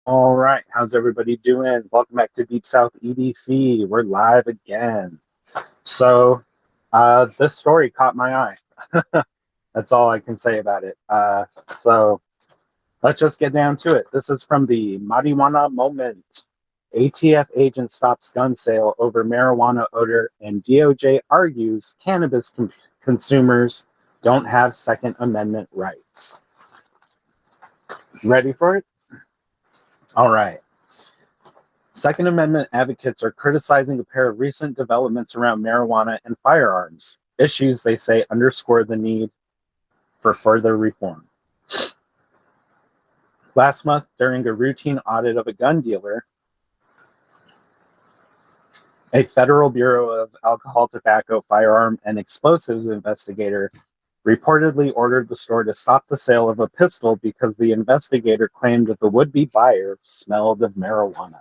All right, how's everybody doing? Welcome back to Deep South EDC. We're live again. So, this story caught my eye. That's all I can say about it. So, let's just get down to it. This is from the Marijuana Moment. ATF agent stops gun sale over marijuana odor, and DOJ argues cannabis consumers don't have Second Amendment rights. Ready for it? All right. Second Amendment advocates are criticizing a pair of recent developments around marijuana and firearms, issues they say underscore the need for further reform. Last month, during a routine audit of a gun dealer, a Federal Bureau of Alcohol, Tobacco, Firearm, and Explosives investigator reportedly ordered the store to stop the sale of a pistol because the investigator claimed that the would-be buyer smelled of marijuana.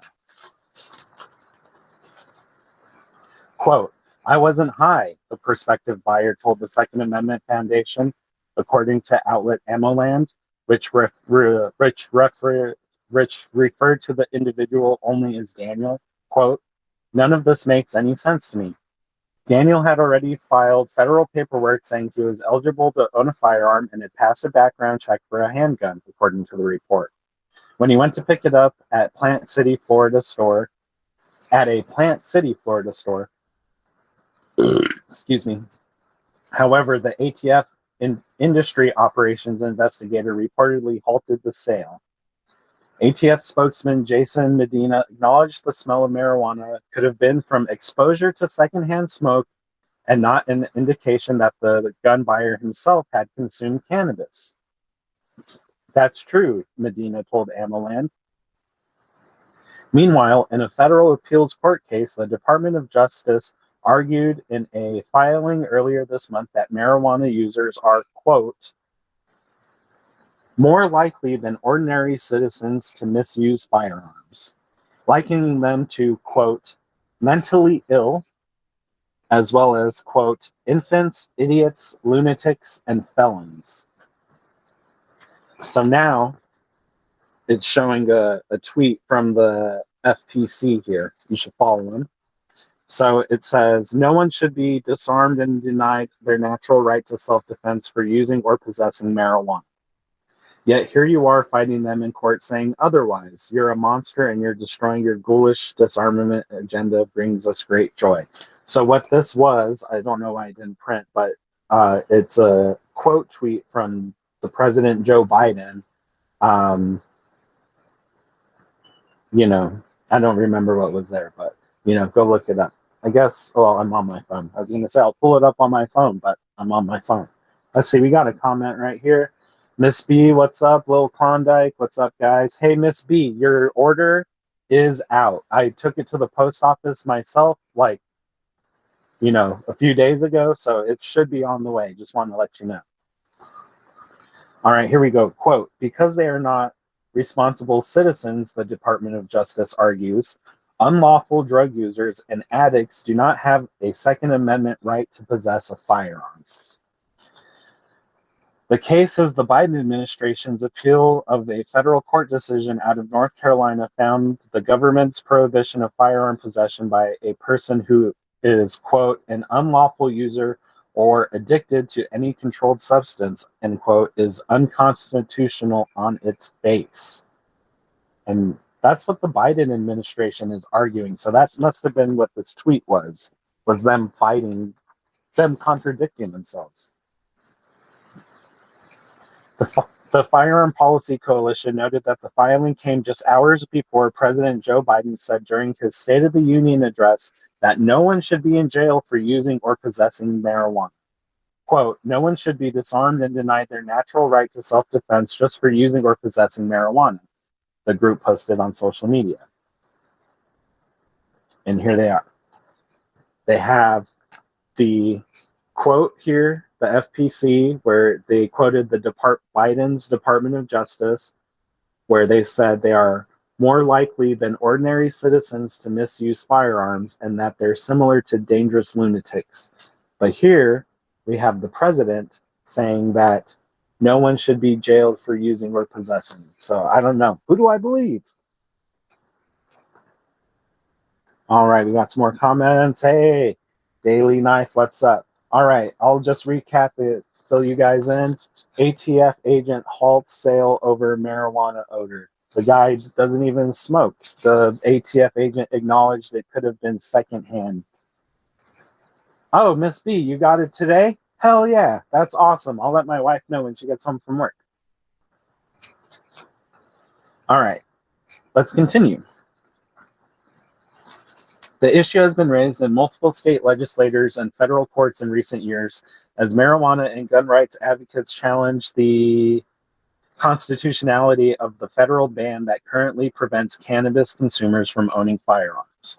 Quote, I wasn't high, the prospective buyer told the Second Amendment Foundation, according to outlet AmmoLand, which referred to the individual only as Daniel. Quote, none of this makes any sense to me. Daniel had already filed federal paperwork saying he was eligible to own a firearm and had passed a background check for a handgun, according to the report. When he went to pick it up at a Plant City, Florida store, excuse me. However, the ATF industry operations investigator reportedly halted the sale. ATF spokesman Jason Medina acknowledged the smell of marijuana could have been from exposure to secondhand smoke and not an indication that the gun buyer himself had consumed cannabis. That's true, Medina told AmmoLand. Meanwhile, in a federal appeals court case, the Department of Justice argued in a filing earlier this month that marijuana users are, quote, more likely than ordinary citizens to misuse firearms, likening them to, quote, mentally ill, as well as, quote, infants, idiots, lunatics, and felons. So now it's showing a tweet from the FPC here. You should follow them. So it says, no one should be disarmed and denied their natural right to self-defense for using or possessing marijuana. Yet here you are fighting them in court saying otherwise. You're a monster and you're destroying your ghoulish disarmament agenda brings us great joy. So what this was, I don't know why I didn't print, but it's a quote tweet from the President Joe Biden. I don't remember what was there, but, go look it up. I guess, well, I'm on my phone. I was going to say I'll pull it up on my phone, but I'm on my phone. Let's see, we got a comment right here. Miss B, what's up? Lil Klondike, what's up, guys? Hey, Miss B, your order is out. I took it to the post office myself, a few days ago, so it should be on the way. Just wanted to let you know. All right, here we go. Quote, because they are not responsible citizens, the Department of Justice argues, unlawful drug users and addicts do not have a Second Amendment right to possess a firearm. The case is the Biden administration's appeal of a federal court decision out of North Carolina found the government's prohibition of firearm possession by a person who is, quote, an unlawful user or addicted to any controlled substance, end quote, is unconstitutional on its face. And that's what the Biden administration is arguing. So that must have been what this tweet was them fighting, them contradicting themselves. The Firearm Policy Coalition noted that the filing came just hours before President Joe Biden said during his State of the Union address that no one should be in jail for using or possessing marijuana. Quote, no one should be disarmed and denied their natural right to self-defense just for using or possessing marijuana, the group posted on social media. And here they are. They have the quote here, the FPC, where they quoted Biden's Department of Justice, where they said they are more likely than ordinary citizens to misuse firearms and that they're similar to dangerous lunatics. But here we have the president saying that no one should be jailed for using or possessing. So I don't know. Who do I believe? All right, we got some more comments. Hey, Daily Knife, what's up? All right, I'll just recap it, fill you guys in. ATF agent halts sale over marijuana odor. The guy doesn't even smoke. The ATF agent acknowledged it could have been secondhand. Oh, Miss B, you got it today? Hell yeah, that's awesome. I'll let my wife know when she gets home from work. All right, let's continue. The issue has been raised in multiple state legislators and federal courts in recent years as marijuana and gun rights advocates challenge the constitutionality of the federal ban that currently prevents cannabis consumers from owning firearms.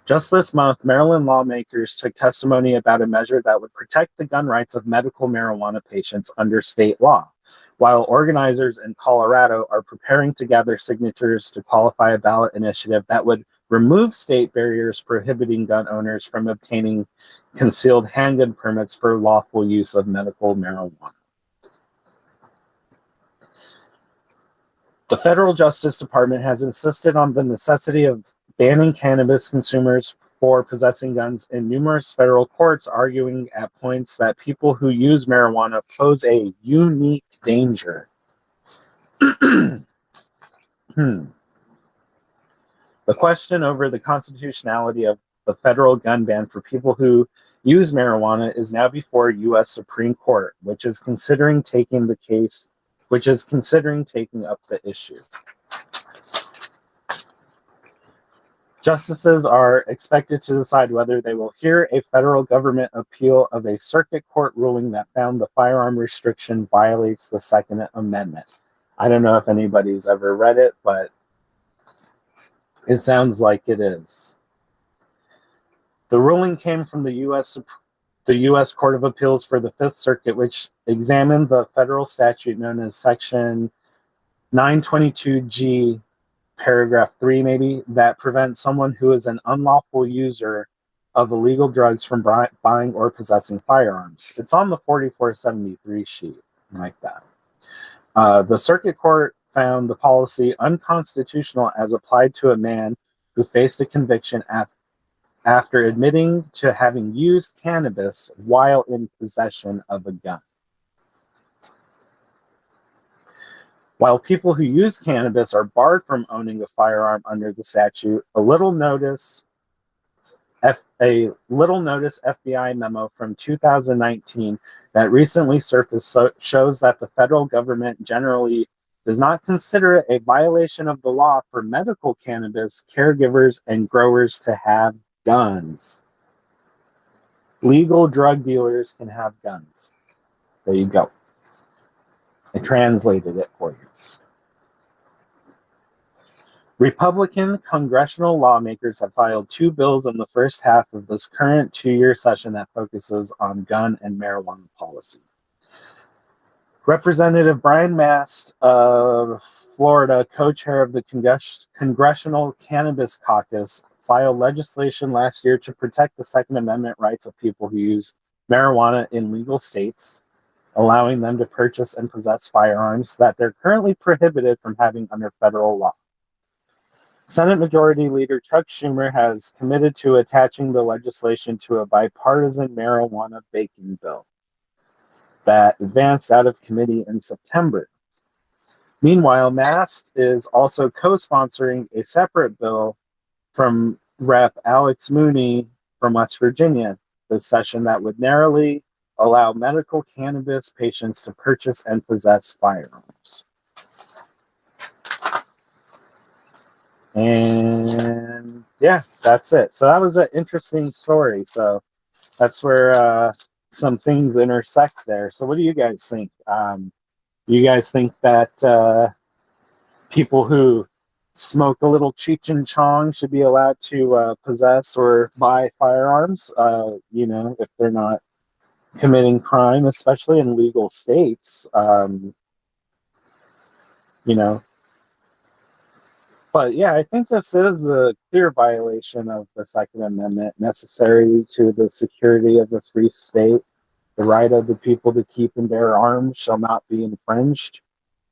Just this month, Maryland lawmakers took testimony about a measure that would protect the gun rights of medical marijuana patients under state law, while organizers in Colorado are preparing to gather signatures to qualify a ballot initiative that would remove state barriers prohibiting gun owners from obtaining concealed handgun permits for lawful use of medical marijuana. The Federal Justice Department has insisted on the necessity of banning cannabis consumers for possessing guns in numerous federal courts, arguing at points that people who use marijuana pose a unique danger. The question over the constitutionality of the federal gun ban for people who use marijuana is now before U.S. Supreme Court, which is considering taking up the issue. Justices are expected to decide whether they will hear a federal government appeal of a circuit court ruling that found the firearm restriction violates the Second Amendment. I don't know if anybody's ever read it, but it sounds like it is. The ruling came from the U.S. Court of Appeals for the Fifth Circuit, which examined the federal statute known as Section 922G, paragraph 3 maybe, that prevents someone who is an unlawful user of illegal drugs from buying or possessing firearms. It's on the 4473 sheet, like that. The circuit court found the policy unconstitutional as applied to a man who faced a conviction after admitting to having used cannabis while in possession of a gun. While people who use cannabis are barred from owning a firearm under the statute, a little notice FBI memo from 2019 that recently surfaced shows that the federal government generally does not consider it a violation of the law for medical cannabis caregivers and growers to have guns. Legal drug dealers can have guns. There you go. I translated it for you. Republican congressional lawmakers have filed 2 bills in the first half of this current 2-year session that focuses on gun and marijuana policy. Representative Brian Mast of Florida, co-chair of the Congressional Cannabis Caucus, filed legislation last year to protect the Second Amendment rights of people who use marijuana in legal states, allowing them to purchase and possess firearms that they're currently prohibited from having under federal law. Senate Majority Leader Chuck Schumer has committed to attaching the legislation to a bipartisan marijuana banking bill that advanced out of committee in September. Meanwhile, Mast is also co-sponsoring a separate bill from Rep. Alex Mooney from West Virginia this session that would narrowly allow medical cannabis patients to purchase and possess firearms. And yeah, that's it. So that was an interesting story. So that's where some things intersect there. So what do you guys think? You guys think that people who smoke a little Cheech and Chong should be allowed to possess or buy firearms, if they're not committing crime, especially in legal states, But yeah, I think this is a clear violation of the Second Amendment, necessary to the security of a free state. The right of the people to keep and bear arms shall not be infringed.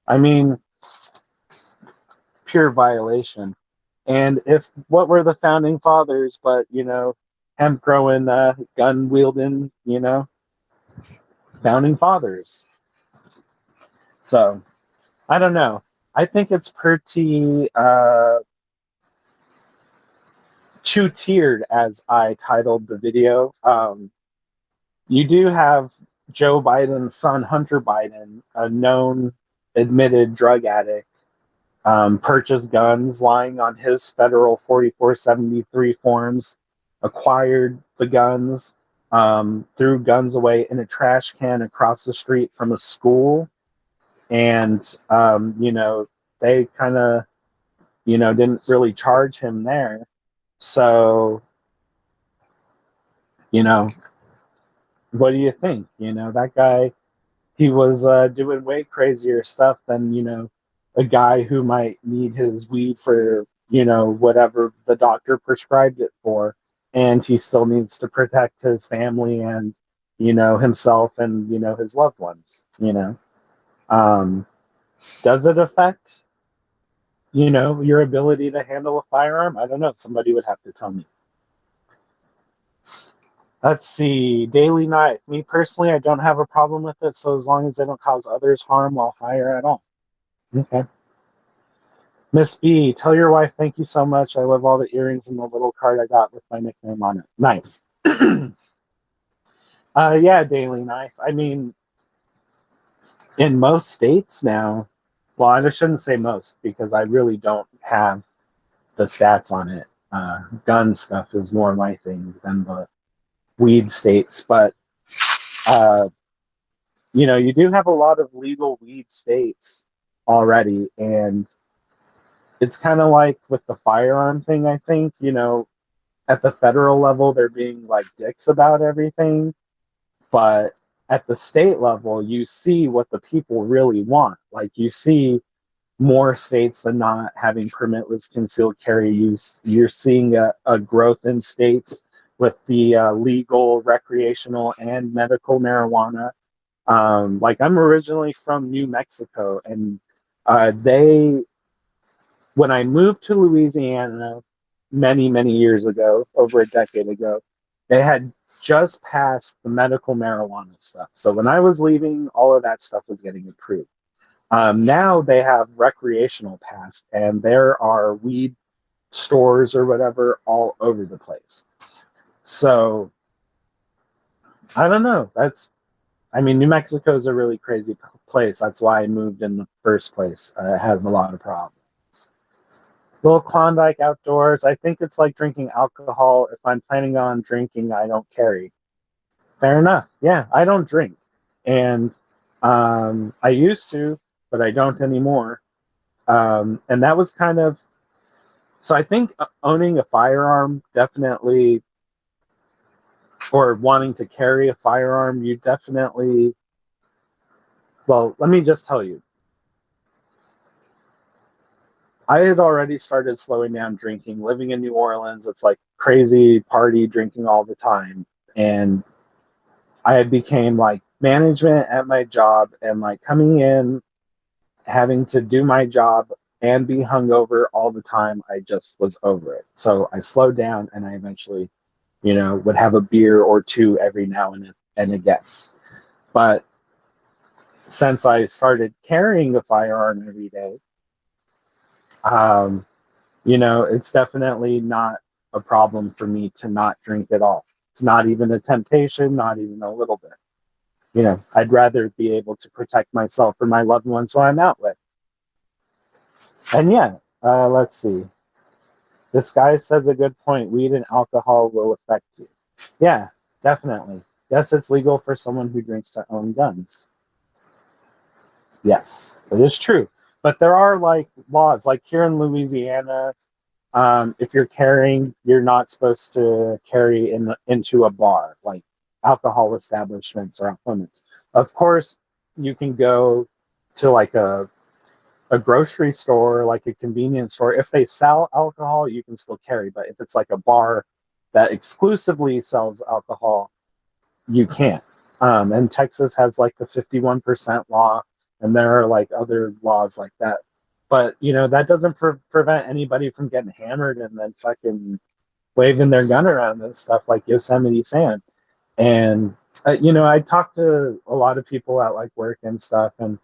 I mean, pure violation. And if what were the founding fathers, but hemp growing, gun wielding, founding fathers. So I don't know. I think it's pretty two-tiered, as I titled the video. You do have Joe Biden's son, Hunter Biden, a known admitted drug addict, purchased guns lying on his federal 4473 forms, acquired the guns, threw guns away in a trash can across the street from a school. And, they kind of, didn't really charge him there. So, what do you think? That guy, he was doing way crazier stuff than, a guy who might need his weed for, whatever the doctor prescribed it for. And he still needs to protect his family and, himself and, his loved ones, Does it affect, your ability to handle a firearm? I don't know. Somebody would have to tell me. Let's see. Daily knife. Me personally, I don't have a problem with it, so as long as they don't cause others harm while higher at all. Okay. Miss B, tell your wife thank you so much. I love all the earrings and the little card I got with my nickname on it. Nice. Yeah, daily knife. I mean, in most states now, well, I shouldn't say most because I really don't have the stats on it. Gun stuff is more my thing than the weed states, but you do have a lot of legal weed states already, and it's kind of like with the firearm thing. I think at the federal level they're being like dicks about everything, but at the state level you see what the people really want. Like, you see more states than not having permitless concealed carry use. You're seeing a growth in states with the legal recreational and medical marijuana. Like, I'm originally from New Mexico, and when I moved to Louisiana many, many years ago, over a decade ago, they had just passed the medical marijuana stuff. So when I was leaving, all of that stuff was getting approved. Now they have recreational passed, and there are weed stores or whatever all over the place. So I don't know. New Mexico is a really crazy place. That's why I moved in the first place. It has a lot of problems. Little Klondike outdoors. I think it's like drinking alcohol. If I'm planning on drinking, I don't carry. Fair enough. Yeah, I don't drink. And I used to, but I don't anymore. And that was kind of, so I think owning a firearm definitely, or wanting to carry a firearm, you definitely, well, let me just tell you, I had already started slowing down drinking. Living in New Orleans, it's like crazy party drinking all the time. And I had became like management at my job, and like coming in, having to do my job and be hungover all the time. I just was over it. So I slowed down, and I eventually, would have a beer or two every now and again. But since I started carrying a firearm every day, it's definitely not a problem for me to not drink at all. It's not even a temptation, not even a little bit. I'd rather be able to protect myself or my loved ones who I'm out with. And yeah, let's see. This guy says a good point. Weed and alcohol will affect you. Yeah, definitely. Yes, it's legal for someone who drinks to own guns. Yes, it is true. But there are like laws, like here in Louisiana, if you're carrying, you're not supposed to carry into a bar. Like, alcohol establishments are off limits. Of course, you can go to like a grocery store, like a convenience store. If they sell alcohol, you can still carry. But if it's like a bar that exclusively sells alcohol, you can't. And Texas has like the 51% law, and there are like other laws like that But that doesn't prevent anybody from getting hammered and then fucking waving their gun around and stuff like Yosemite Sam. And I talked to a lot of people at like work and stuff, and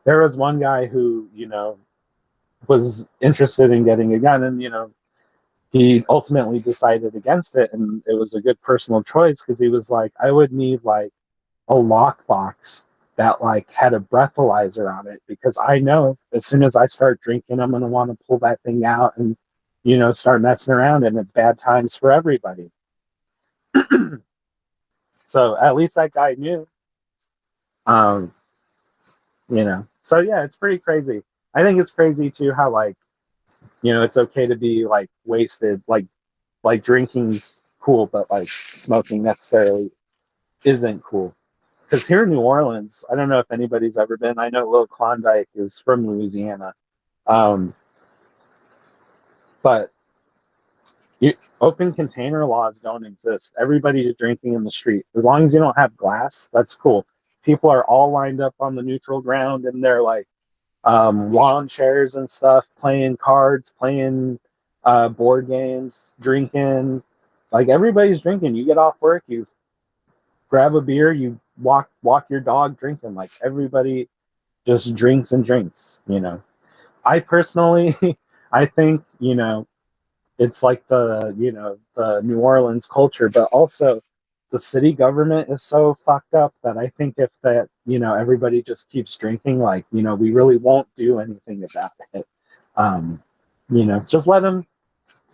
there was one guy who was interested in getting a gun, and he ultimately decided against it, and it was a good personal choice because he was like, I would need like a lockbox that like had a breathalyzer on it, because I know as soon as I start drinking, I'm gonna want to pull that thing out and start messing around, and it's bad times for everybody. So at least that guy knew. Um, So yeah, it's pretty crazy. I think it's crazy too how like, it's okay to be like wasted, like drinking's cool, but like smoking necessarily isn't cool. Because here in New Orleans, I don't know if anybody's ever been. I know Lil Klondike is from Louisiana, um, but open container laws don't exist. Everybody's drinking in the street. As long as you don't have glass, that's cool. People are all lined up on the neutral ground, and they're like lawn chairs and stuff, playing cards, playing board games, drinking. Like everybody's drinking. You get off work, you grab a beer, you walk your dog drinking. Like everybody just drinks and drinks. I personally, I think it's like the New Orleans culture, but also the city government is so fucked up that I think if that everybody just keeps drinking, like we really won't do anything about it. Just let them,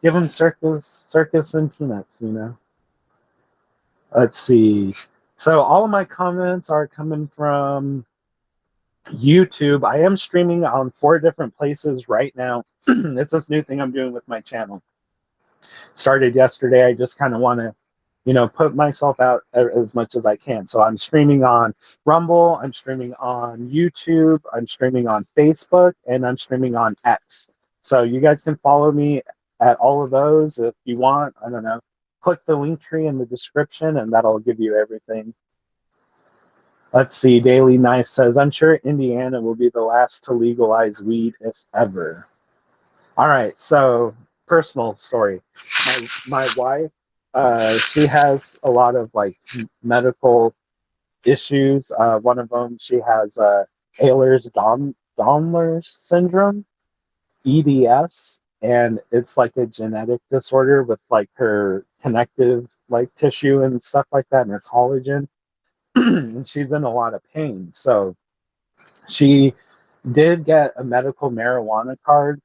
give them circus and peanuts. Let's see. So all of my comments are coming from YouTube. I am streaming on 4 different places right now. It's this new thing I'm doing with my channel. Started yesterday. I just kind of want to put myself out as much as I can. So I'm streaming on Rumble, I'm streaming on YouTube, I'm streaming on Facebook, and I'm streaming on X. So you guys can follow me at all of those if you want. I don't know. Click the link tree in the description, and that'll give you everything. Let's see. Daily Knife says, I'm sure Indiana will be the last to legalize weed, if ever. All right. So, personal story. My wife, she has a lot of like medical issues. One of them, she has Ehlers-Danlos syndrome, EDS, and it's like a genetic disorder with like her connective like tissue and stuff like that, and her collagen. And she's in a lot of pain. So she did get a medical marijuana card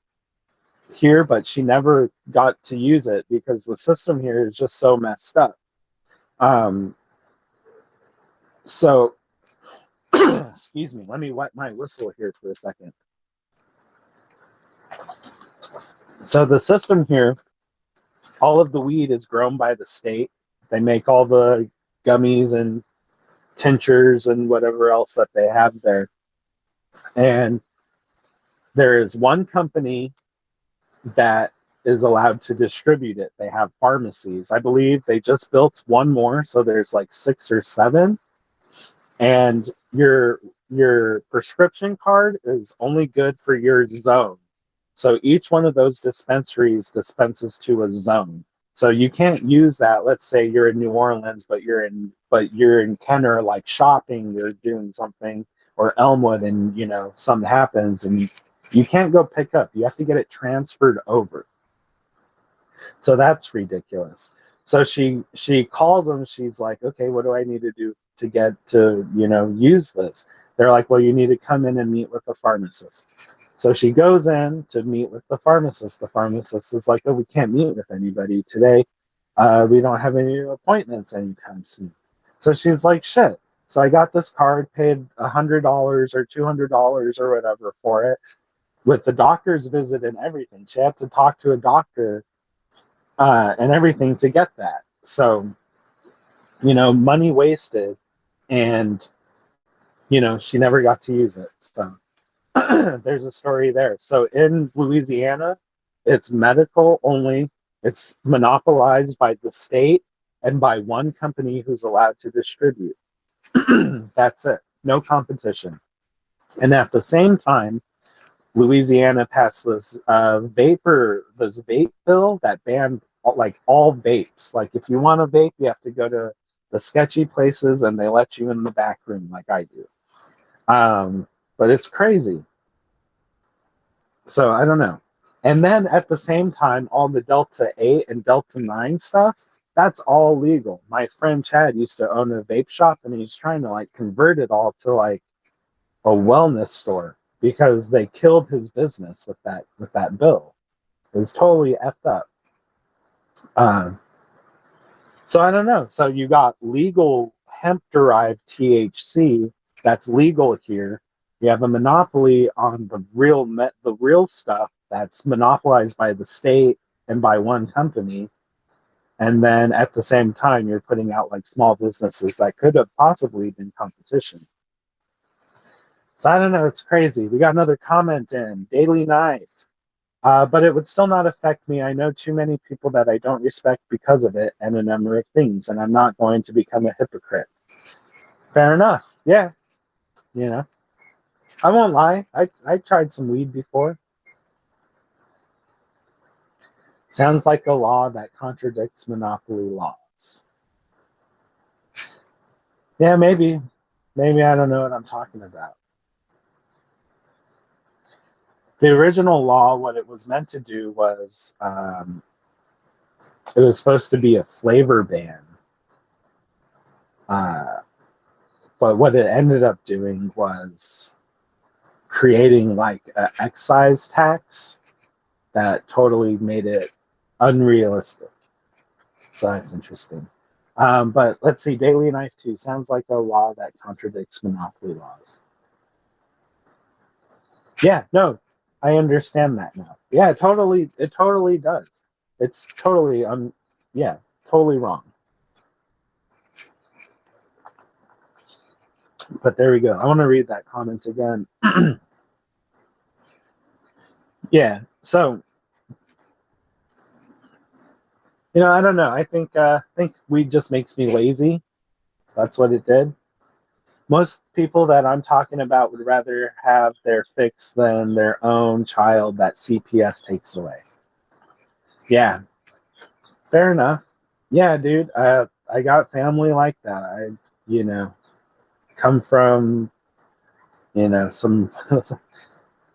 here, but she never got to use it because the system here is just so messed up. So excuse me, let me wet my whistle here for a second. So the system here, all of the weed is grown by the state. They make all the gummies and tinctures and whatever else that they have there. And there is one company that is allowed to distribute it. They have pharmacies. I believe they just built one more, so there's like 6 or 7. And your prescription card is only good for your zone. So each one of those dispensaries dispenses to a zone. So you can't use that. Let's say you're in New Orleans, but you're in Kenner, like shopping, you're doing something, or Elmwood, and something happens, and you can't go pick up. You have to get it transferred over. So that's ridiculous. So she calls them. She's like, okay, what do I need to do to get to use this? They're like, well, you need to come in and meet with the pharmacist. So she goes in to meet with the pharmacist. The pharmacist is like, oh, we can't meet with anybody today. We don't have any appointments anytime soon. So she's like, shit. So I got this card, paid $100 or $200 or whatever for it, with the doctor's visit and everything. She had to talk to a doctor and everything to get that. So, money wasted, and she never got to use it. So there's a story there. So in Louisiana, it's medical only. It's monopolized by the state and by one company who's allowed to distribute. That's it. No competition. And at the same time, Louisiana passed this vape bill that banned like all vapes. Like if you want a vape, you have to go to the sketchy places and they let you in the back room like I do. But it's crazy. So I don't know. And then at the same time, all the Delta 8 and Delta 9 stuff, that's all legal. My friend Chad used to own a vape shop and he's trying to like convert it all to like a wellness store because they killed his business with that bill. It was totally effed up. So I don't know. So you got legal hemp-derived THC that's legal here. You have a monopoly on the real stuff that's monopolized by the state and by one company. And then at the same time, you're putting out like small businesses that could have possibly been competition. So I don't know. It's crazy. We got another comment in Daily Knife. But it would still not affect me. I know too many people that I don't respect because of it and a number of things, and I'm not going to become a hypocrite. Fair enough. Yeah. You know, I won't lie. I tried some weed before. Sounds like a law that contradicts monopoly laws. Yeah, maybe. Maybe I don't know what I'm talking about. The original law, what it was meant to do was it was supposed to be a flavor ban. But what it ended up doing was creating like an excise tax that totally made it unrealistic. So that's interesting. But let's see, Daily Knife 2 sounds like a law that contradicts monopoly laws. Yeah, no, I understand that now. Yeah, it totally does. It's totally totally wrong. But there we go. I want to read that comment again. Yeah, so I don't know. I think weed just makes me lazy. That's what it did. Most people that I'm talking about would rather have their fix than their own child that CPS takes away. Yeah, fair enough. Yeah, dude. I got family like that. I've come from some.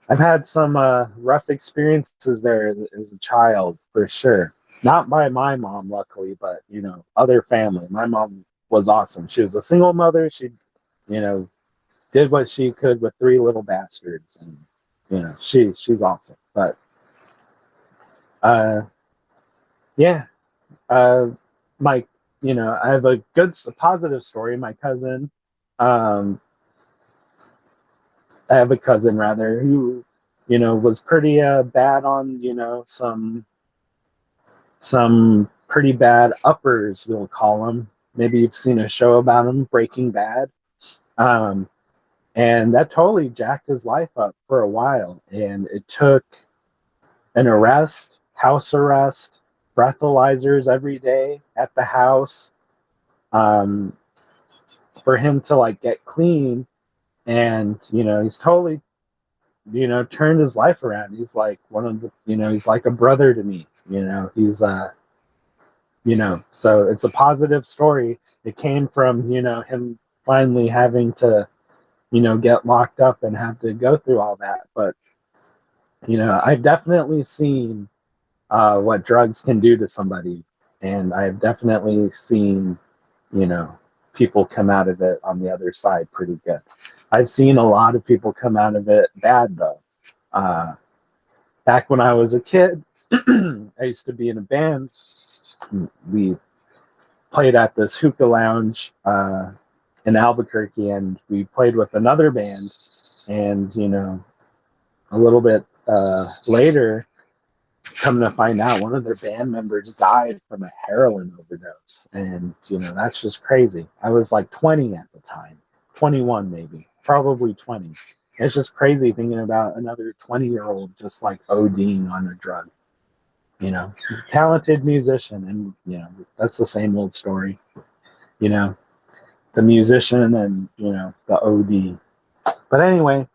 I've had some rough experiences there as a child, for sure. Not by my mom, luckily, but other family. My mom was awesome. She was a single mother. She, did what she could with 3 little bastards, and she's awesome. But yeah, my I have a positive story. My cousin, I have a cousin rather who was pretty bad on some pretty bad uppers, we'll call them. Maybe you've seen a show about him, Breaking Bad. And that totally jacked his life up for a while. And it took an arrest, house arrest, breathalyzers every day at the house, for him to like get clean. And he's totally turned his life around. He's like one of the he's like a brother to me. He's so it's a positive story. It came from him finally having to get locked up and have to go through all that. But I've definitely seen what drugs can do to somebody, and I've definitely seen people come out of it on the other side pretty good. I've seen a lot of people come out of it bad though. Back when I was a kid, I used to be in a band. We played at this hookah lounge in Albuquerque, and we played with another band. And a little bit later, come to find out, one of their band members died from a heroin overdose. And that's just crazy. I was like 20 at the time, 21 maybe, probably 20. It's just crazy thinking about another 20-year-old just like ODing on a drug. Talented musician, and that's the same old story. The musician and the OD. But anyway,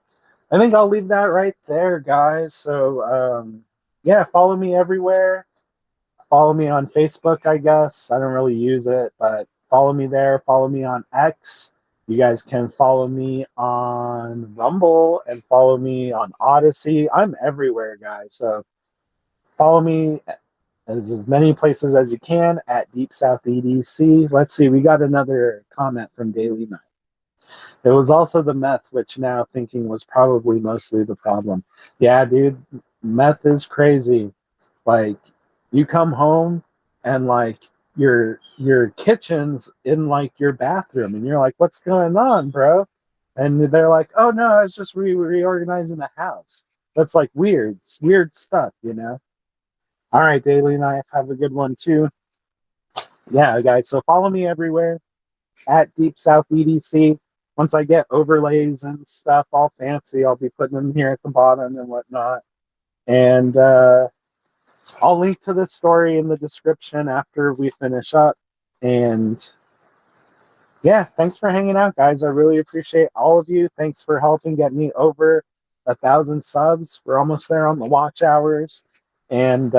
I think I'll leave that right there, guys. So, yeah, follow me everywhere. Follow me on Facebook, I guess. I don't really use it, but follow me there. Follow me on X. You guys can follow me on Rumble and follow me on Odyssey. I'm everywhere, guys. So follow me as many places as you can at Deep South EDC. Let's see, we got another comment from Daily Night. It was also the meth, which now thinking was probably mostly the problem. Yeah, dude, meth is crazy. Like, you come home and like your kitchen's in like your bathroom, and you're like, "What's going on, bro?" And they're like, "Oh no, I was just reorganizing the house." That's like weird stuff, you know. All right, Daily Knife, have a good one too. Yeah, guys. So follow me everywhere at Deep South EDC. Once I get overlays and stuff all fancy, I'll be putting them here at the bottom and whatnot. And I'll link to this story in the description after we finish up. And yeah, thanks for hanging out, guys. I really appreciate all of you. Thanks for helping get me over 1,000 subs. We're almost there on the watch hours. And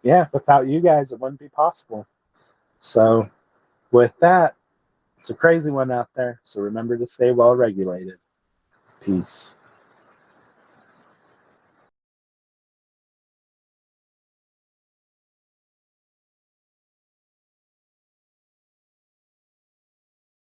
yeah, without you guys, it wouldn't be possible. So with that, it's a crazy one out there. So remember to stay well regulated. Peace.